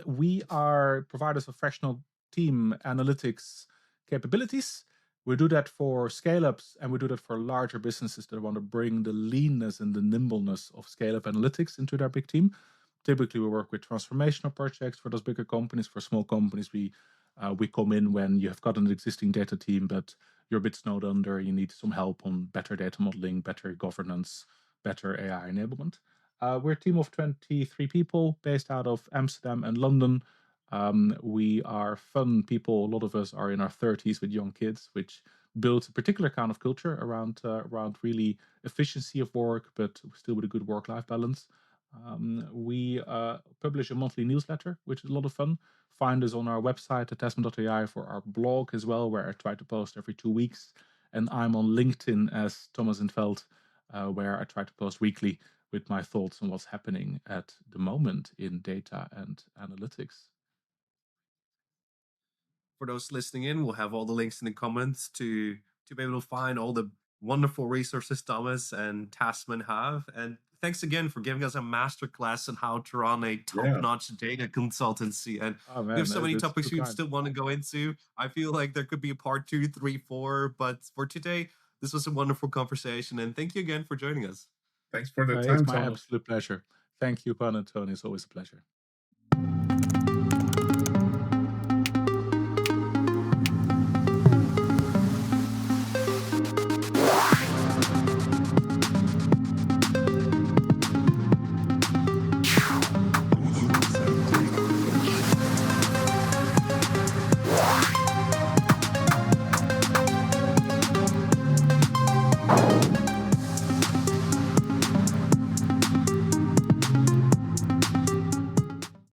We are providers of fractional team analytics capabilities. We do that for scale-ups, and we do that for larger businesses that want to bring the leanness and the nimbleness of scale-up analytics into their big team. Typically, we work with transformational projects for those bigger companies. For small companies, we come in when you have got an existing data team, but you're a bit snowed under, you need some help on better data modeling, better governance, better AI enablement. We're a team of 23 people based out of Amsterdam and London. We are fun people. A lot of us are in our 30s with young kids, which builds a particular kind of culture around really efficiency of work, but still with a good work-life balance. We publish a monthly newsletter, which is a lot of fun. Find us on our website at tasman.ai for our blog as well, where I try to post every 2 weeks. And I'm on LinkedIn as Thomas and Veld, where I try to post weekly with my thoughts on what's happening at the moment in data and analytics. For those listening in, we'll have all the links in the comments to be able to find all the wonderful resources Thomas and Tasman have. And thanks again for giving us a masterclass on how to run a top-notch data consultancy. And Oh we man, have so many that's topics too we kind. still want to go into. I feel like there could be a part 2, 3, 4, but for today, this was a wonderful conversation. And thank you again for joining us. Thanks for the It's time, my Thomas. absolute pleasure. Thank you, Juan and Tony. It's always a pleasure.